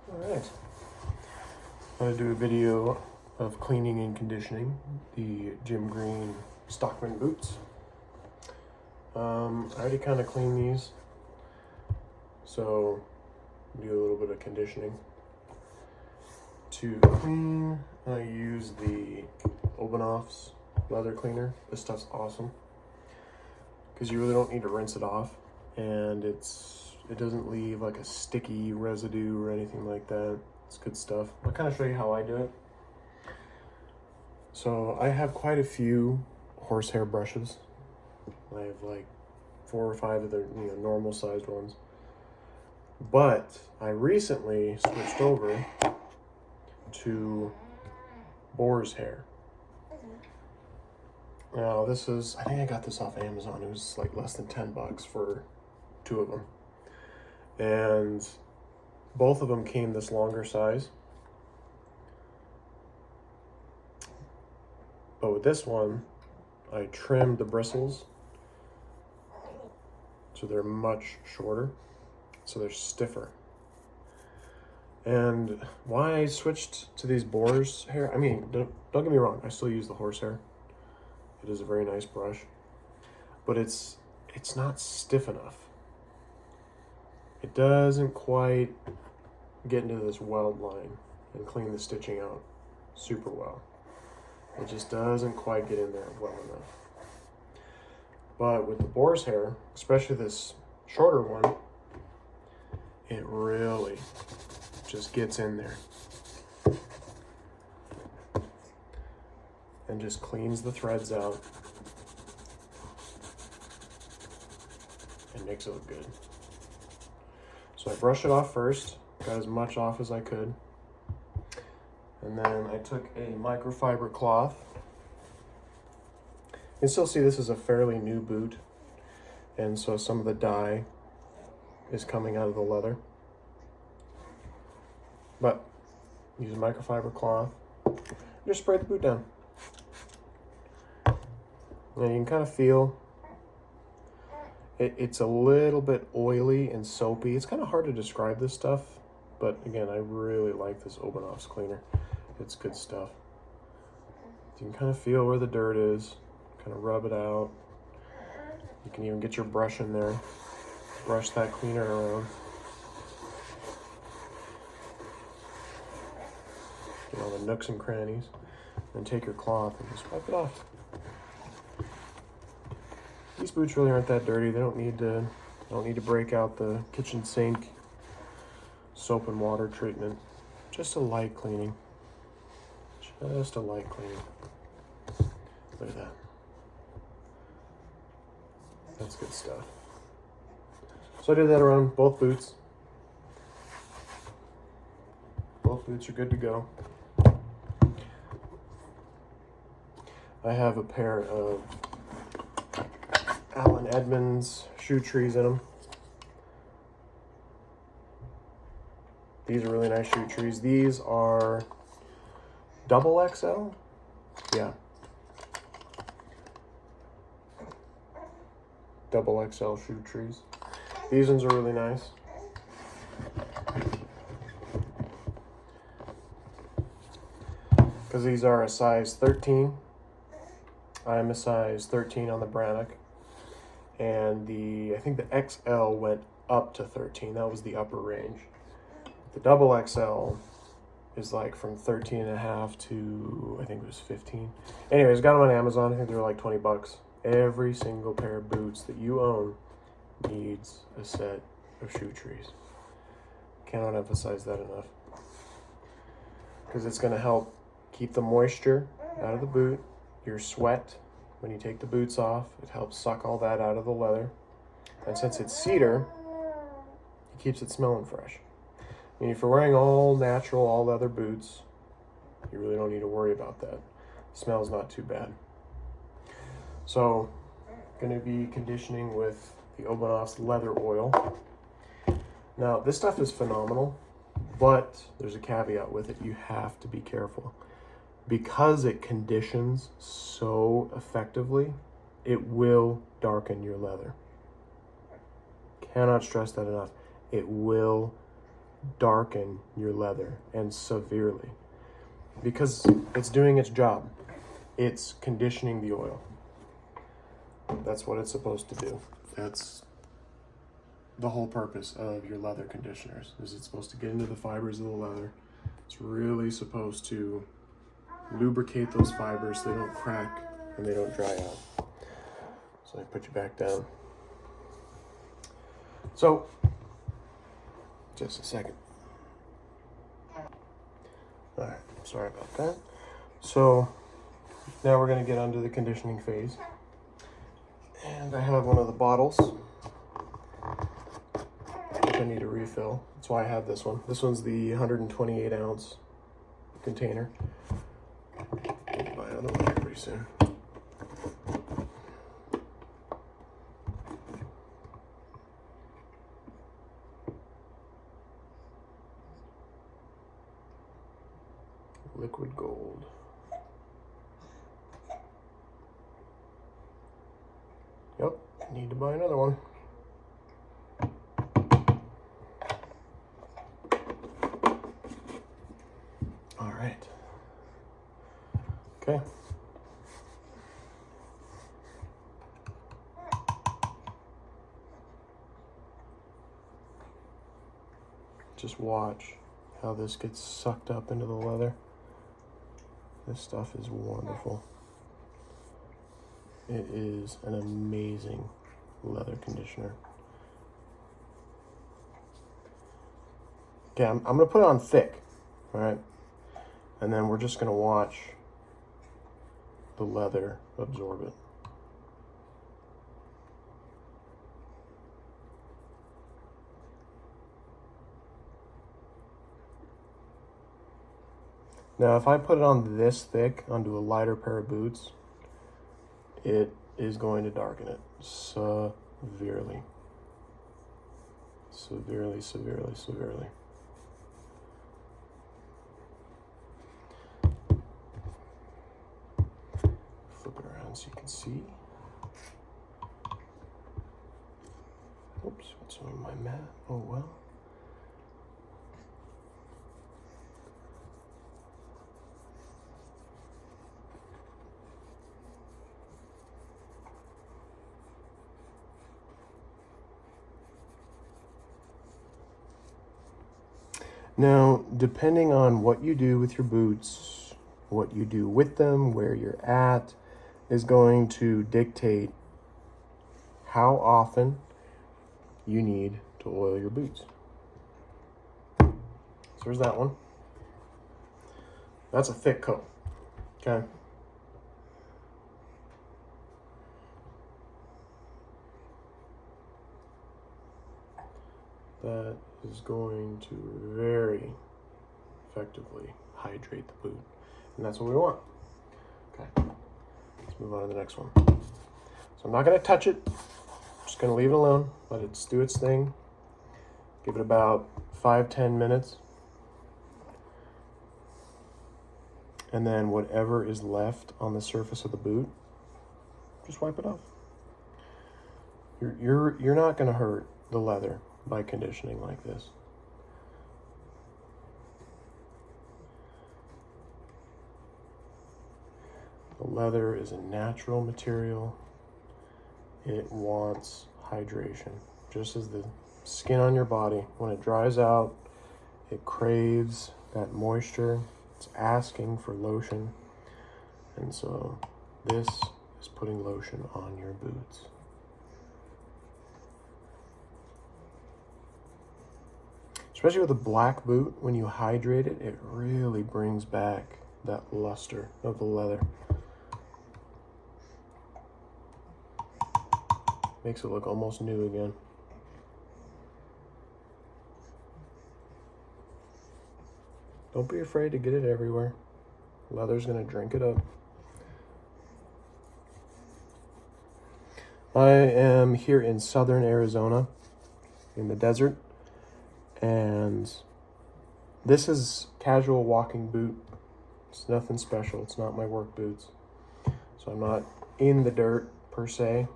Alright, I'm going to do a video of cleaning and conditioning the Green Stockman boots. I already kind of cleaned these, so do a little bit of conditioning. To clean, I use the Obanoff's leather cleaner. This stuff's awesome because you really don't need to rinse it off, and it doesn't leave like a sticky residue or anything like that. It's good stuff. I'll kind of show you how I do it. So I have quite a few horsehair brushes. I have like 4 or 5 of the normal sized ones. But I recently switched over to boar's hair. Now this is, I think I got this off Amazon. It was like less than 10 bucks for 2 of them. And both of them came this longer size. But with this one, I trimmed the bristles so they're much shorter, so they're stiffer. And why I switched to these boar's hair, I mean, don't get me wrong, I still use the horsehair. It is a very nice brush, but it's not stiff enough. It doesn't quite get into this weld line and clean the stitching out super well. It just doesn't quite get in there well enough. But with the boar's hair, especially this shorter one, it really just gets in there and just cleans the threads out and makes it look good. So I brushed it off first, got as much off as I could, and then I took a microfiber cloth. You can still see this is a fairly new boot, and so some of the dye is coming out of the leather. But use a microfiber cloth, just spray the boot down. And you can kind of feel it's a little bit oily and soapy. It's kind of hard to describe this stuff, but again, I really like this Obanoff's cleaner. It's good stuff. You can kind of feel where the dirt is, kind of rub it out. You can even get your brush in there, brush that cleaner around. Get all the nooks and crannies, and take your cloth and just wipe it off. These boots really aren't that dirty. They don't need to break out the kitchen sink soap and water treatment. Just a light cleaning. Just a light cleaning. Look at that. That's good stuff. So I did that around both boots. Both boots are good to go. I have a pair of Allen Edmonds shoe trees in them. These are really nice shoe trees. These are double XL? Yeah. Double XL shoe trees. These ones are really nice. Because these are a size 13. I'm a size 13 on the Brannock. And I think the XL went up to 13. That was the upper range. The double XL is like from 13 and a half to, I think it was 15. Anyways, got them on Amazon. I think they were like 20 bucks. Every single pair of boots that you own needs a set of shoe trees. Cannot emphasize that enough. Because it's going to help keep the moisture out of the boot. Your sweat, when you take the boots off, it helps suck all that out of the leather. And since it's cedar, it keeps it smelling fresh. I mean, if you're wearing all natural, all leather boots, you really don't need to worry about that. The smell's not too bad. So, going to be conditioning with the Obanoff's leather oil. Now, this stuff is phenomenal, but there's a caveat with it. You have to be careful. Because it conditions so effectively, it will darken your leather. Cannot stress that enough. It will darken your leather, and severely, because it's doing its job. It's conditioning the oil. That's what it's supposed to do. That's the whole purpose of your leather conditioners, is it's supposed to get into the fibers of the leather. It's really supposed to lubricate those fibers so they don't crack and they don't dry out. So I put you back down. So, just a second. All right, sorry about that. So now we're going to get onto the conditioning phase. And I have one of the bottles. I think I need a refill. That's why I have this one. This one's the 128 ounce container. I'll buy another one here pretty soon. Liquid gold. Yep, need to buy another one. All right. Okay. Just watch how this gets sucked up into the leather. This stuff is wonderful. It is an amazing leather conditioner. Okay, I'm gonna put it on thick, all right? And then we're just gonna watch the leather absorb it. Now, if I put it on this thick, onto a lighter pair of boots, it is going to darken it severely. Severely, severely, severely. Flip it around so you can see. Oops, what's on my mat? Oh well. Now, depending on what you do with your boots, what you do with them, where you're at, is going to dictate how often you need to oil your boots. So there's that one. That's a thick coat, okay? That is going to very effectively hydrate the boot. And that's what we want. Okay, let's move on to the next one. So I'm not gonna touch it. I'm just gonna leave it alone, let it do its thing. Give it about 5-10 minutes. And then whatever is left on the surface of the boot, just wipe it off. You're not gonna hurt the leather by conditioning like this. The leather is a natural material. It wants hydration, just as the skin on your body. When it dries out, it craves that moisture. It's asking for lotion. And so this is putting lotion on your boots. Especially with a black boot, when you hydrate it, it really brings back that luster of the leather. Makes it look almost new again. Don't be afraid to get it everywhere. Leather's gonna drink it up. I am here in southern Arizona, in the desert. And this is casual walking boot. It's nothing special. It's not my work boots. So I'm not in the dirt per se,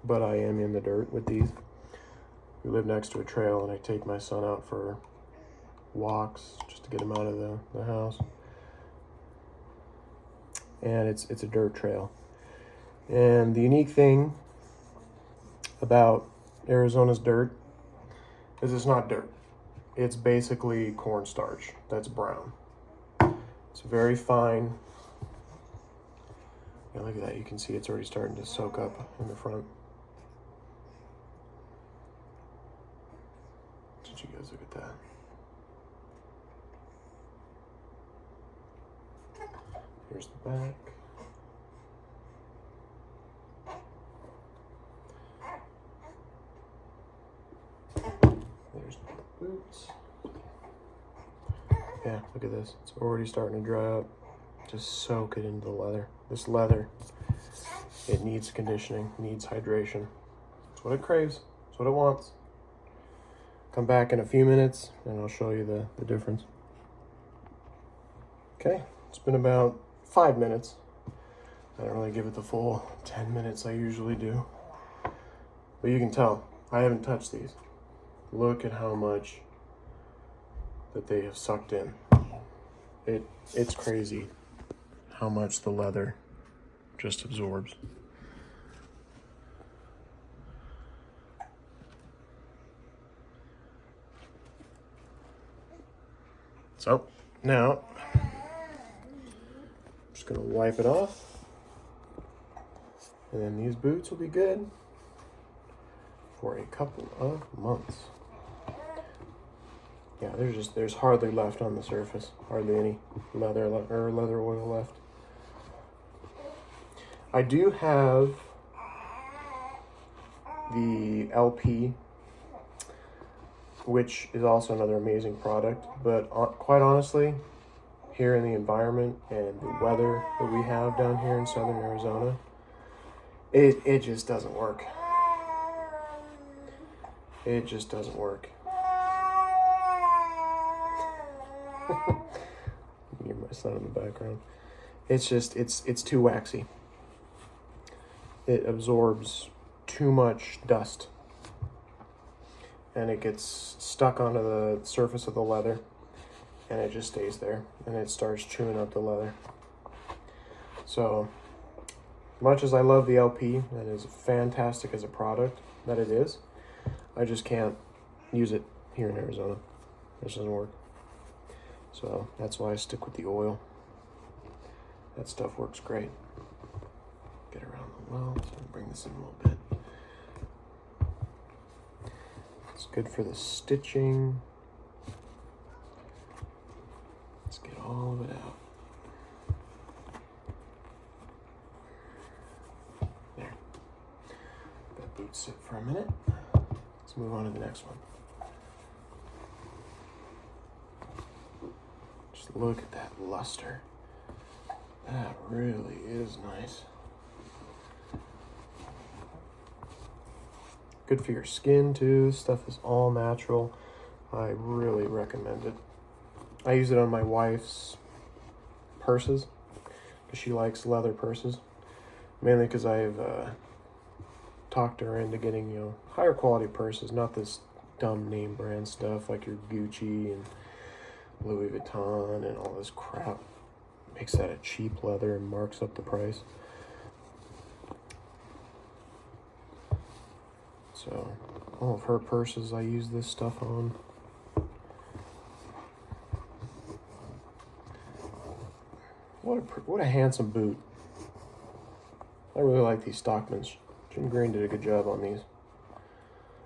but I am in the dirt with these. We live next to a trail and I take my son out for walks just to get them out of the house. And it's a dirt trail. And the unique thing about Arizona's dirt is it's not dirt. It's basically cornstarch that's brown. It's very fine. Yeah, look at that. You can see it's already starting to soak up in the front. Did you guys look at that? Here's the back. There's the boots. Yeah, look at this. It's already starting to dry up. Just soak it into the leather. This leather, it needs conditioning, needs hydration. That's what it craves. That's what it wants. Come back in a few minutes and I'll show you the difference. Okay, it's been about 5 minutes. I don't really give it the full 10 minutes I usually do. But you can tell, I haven't touched these. Look at how much that they have sucked in. It's crazy how much the leather just absorbs. So now I'm just gonna wipe it off, and then these boots will be good for a couple of months. Yeah, there's hardly left on the surface, hardly any leather oil left. I do have the LP, which is also another amazing product, but quite honestly, here in the environment and the weather that we have down here in southern Arizona, it just doesn't work. It just doesn't work. You hear my son in the background. It's just, it's too waxy. It absorbs too much dust. And it gets stuck onto the surface of the leather. And it just stays there. And it starts chewing up the leather. So, much as I love the LP, and is fantastic as a product, that it is, I just can't use it here in Arizona. It just doesn't work. So that's why I stick with the oil. That stuff works great. Get around the welt and bring this in a little bit. It's good for the stitching. Let's get all of it out. There. That boot sit for a minute. Let's move on to the next one. Just look at that luster. That really is nice. Good for your skin too. This stuff is all natural. I really recommend it. I use it on my wife's purses because she likes leather purses. Mainly because I've talked her into getting, higher quality purses, not this dumb name brand stuff like your Gucci and Louis Vuitton and all this crap. Makes that a cheap leather and marks up the price. So all of her purses I use this stuff on. What a handsome boot. I really like these Stockmans. Jim Green did a good job on these.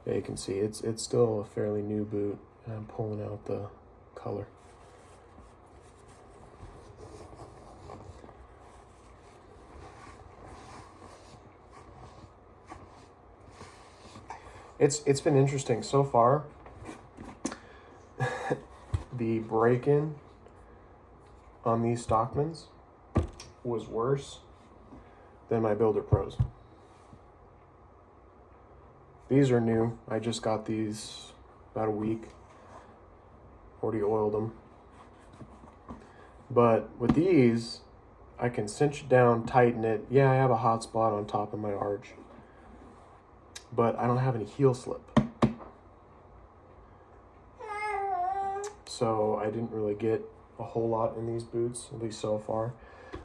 Yeah, you can see it's still a fairly new boot. And I'm pulling out the color. It's been interesting so far. The break-in on these Stockmans was worse than my Builder Pros. These are new. I just got these about a week. Already oiled them. But with these, I can cinch it down, tighten it. Yeah, I have a hot spot on top of my arch, but I don't have any heel slip. so I didn't really get a whole lot in these boots, at least so far.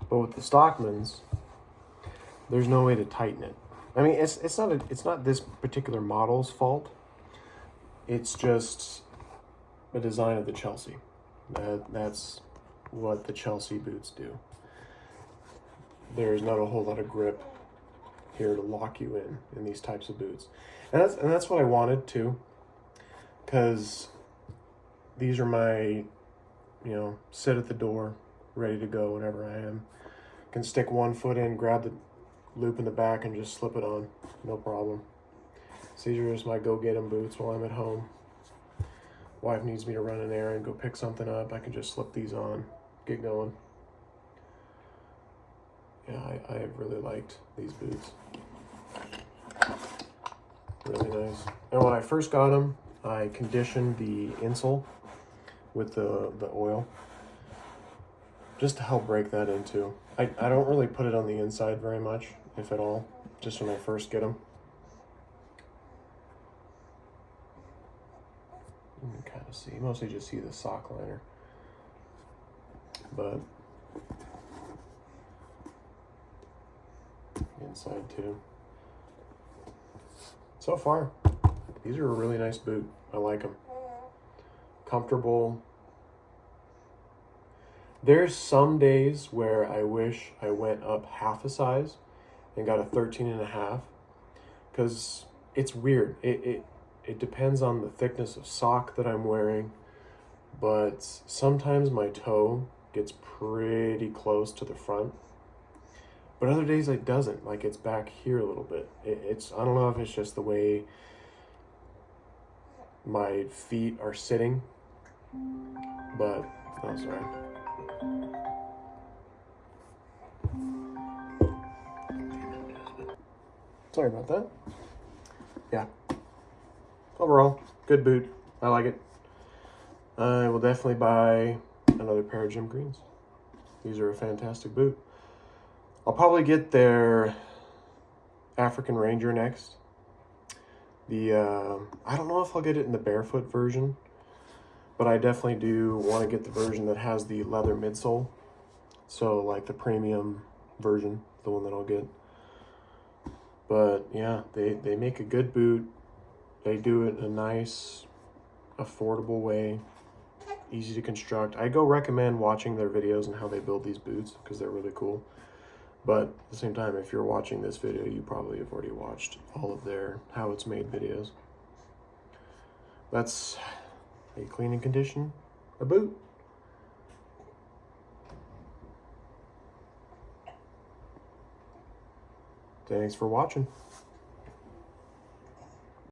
But with the Stockmans, there's no way to tighten it. I mean, it's not this particular model's fault. It's just the design of the Chelsea. That's what the Chelsea boots do. There's not a whole lot of grip here to lock you in these types of boots, and that's what I wanted too, because these are my, sit at the door, ready to go whenever I am. Can stick one foot in, grab the loop in the back, and just slip it on, no problem. So these are just my go-get-'em boots while I'm at home. Wife needs me to run an errand, go pick something up, I can just slip these on, get going. Yeah, I have really liked these boots. Really nice. And when I first got them, I conditioned the insole with the oil, just to help break that into. I don't really put it on the inside very much, if at all, just when I first get them. You can kind of see, mostly just see the sock liner. But inside too. So far, these are a really nice boot. I like them. Comfortable. There's some days where I wish I went up half a size and got a 13.5, because it's weird. It depends on the thickness of sock that I'm wearing, but sometimes my toe gets pretty close to the front. But other days it doesn't, like it's back here a little bit. I don't know if it's just the way my feet are sitting, but, oh, sorry. Sorry about that. Yeah. Overall, good boot. I like it. I will definitely buy another pair of Gym Greens. These are a fantastic boot. I'll probably get their African Ranger next. I don't know if I'll get it in the barefoot version, but I definitely do want to get the version that has the leather midsole. So like the premium version, the one that I'll get. But yeah, they make a good boot. They do it in a nice, affordable way, easy to construct. I go recommend watching their videos and how they build these boots, because they're really cool. But at the same time, if you're watching this video, you probably have already watched all of their how it's made videos. That's how you clean and condition a boot. Thanks for watching.